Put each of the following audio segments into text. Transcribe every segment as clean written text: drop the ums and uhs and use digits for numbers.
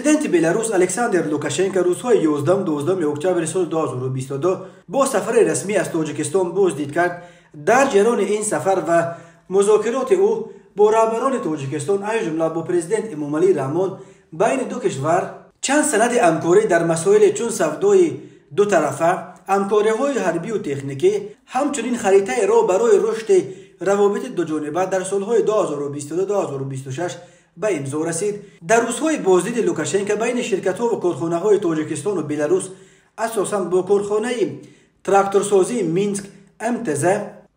پرزیدنت بلاروس الکساندر لوکاشنکو روزهای 11 اکتبر سال 2022 با سفر رسمی از تاجیکستان بازدید کرد. در جریان این سفر و مذاکرات او با رهبران تاجیکستان از جمله با پرزیدنت امامعلی رحمان بین دو کشور چند سند همکاری در مسائل چون سودای دو طرفه، همکاری‌های حربی و تکنیکی، همچنین خریطه راه برای رشد روابط دو جانبه در سالهای 2022-2026 به امضا رسید. در روزهای بازدید لوکاشنکو بین شرکت‌ها و کارخانه‌های تاجیکستان و بلاروس، اساساً با کارخانه تراکتورسازی مینسک MTZ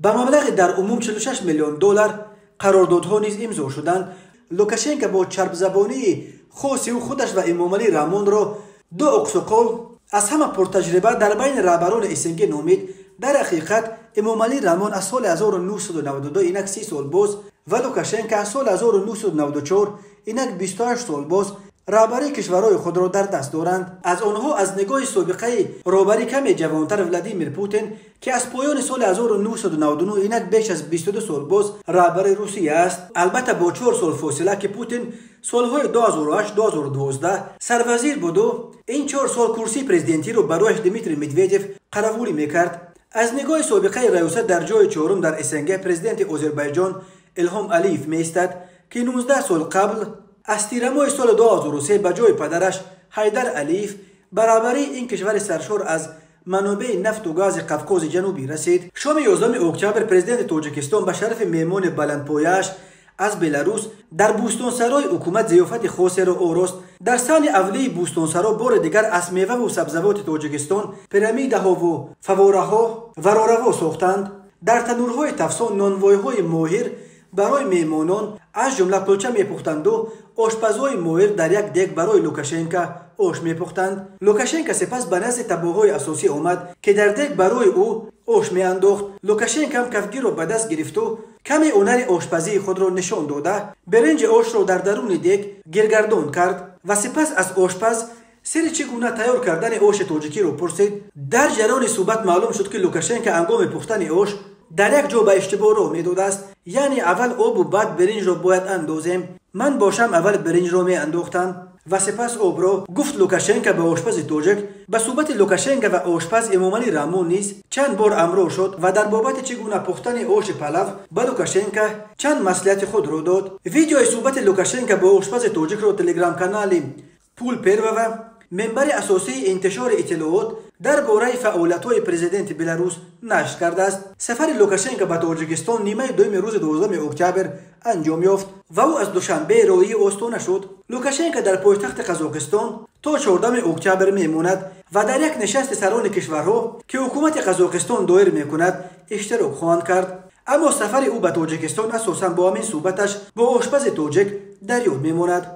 به مبلغ در عموم 46 میلیون دلار قراردادها نیز امضا شدند. لوکاشنکو با چرب زبانی خاصی و خودش و امامعلی رحمان را دو اقصاقال از همه پرتجربه در بین رهبران اسنگ نامید. در حقیقت امامعلی رحمان از سال 1992 اینک 30 سال باز و لوکاشنکو از سال 1994 اینک 28 سال باز رهبری کشورهای خود را در دست دارند. از آنها از نگاه سابقه رهبری کمی جوانتر ولادیمیر پوتین که از پایان سال 1999 اینک بیش از 22 سال باز رهبر روسیه است، البته با 4 سال فاصله که پوتین سالهای 2008-2012 سروزیر بود و این 4 سال کرسی پرزیدنتی را برایش دیمیتری مدودیف قراولی میکرد. از نگاه سابقه ریاست در جای چهارم در اسنگ پرزیدنت آذربایجان الهام علیف میستد که 19 سال قبل از تیر ماه سال 2003 به جای پدرش حیدر علیف برابری این کشور سرشار از منابع نفت و گاز قفقاز جنوبی رسید. شام 11 اکتبر پرزیدنت تاجیکستان به شرف مهمان بلندپایه‌اش از بلاروس در بوستانسرای حکومت ضیافت خاصی را آراست. در سال اولی بوستانسرا بار دیگر از میوه و سبزیجات تاجیکستان پیرامیدها و فواره‌ها و راروا ساختند. در تنورهای تفسان نانوایی‌های ماهر برای میهمانان از جمله کلچه میپختند و آشپزهای ماهر در یک دیگ برای لوکاشنکو آش میپختند. لوکاشنکو سپس به نزد تباهای اساسی آمد که در دیگ برای او آش میانداخت. لوکاشنکو هم کفگیر را به دست گرفت و کمی هنر آشپزی خود را نشان داده برنج آش را در درون دیگ گرگردان کرد و سپس از آشپز سر چگونه تیار کردن آش تاجیکی را پرسید. در جریان صحبت معلوم شد که لوکاشنکو هنگام پختن آش در یک جا به اشتباه را میداده است، یعنی اول آب و بعد برنج را باید اندازیم. من باشم اول برنج را می انداختم و سپس آب را، گفت لوکاشنکو به آشپز تاجیک. به صحبت لوکاشنکو و آشپز امامعلی رحمان نیز چند بار امر شد و در بابت چگونه پختن آش پلو به لوکاشنکو چند مصلحت خود را داد. ویدیوی صحبت لوکاشنکو با آشپز تاجیک را تلگرام کانال پول پرو و منبر اساسی انتشار اطلاعات درباره فعالیت‌های پرزیدنت بلاروس نشر کرده است. سفر لوکاشنکو به تاجیکستان نیمه دوم روز 12 اکتبر انجام یافت و او از دوشنبه راهی استانه شد. لوکاشنکو در پایتخت قزاقستان تا 14 اکتبر میماند و در یک نشست سران کشورها که حکومت قزاقستان دایر میکند اشتراک خواهد کرد. اما سفر او به تاجیکستان اساساً با همین صحبتش با آشپز تاجیک در یاد میماند.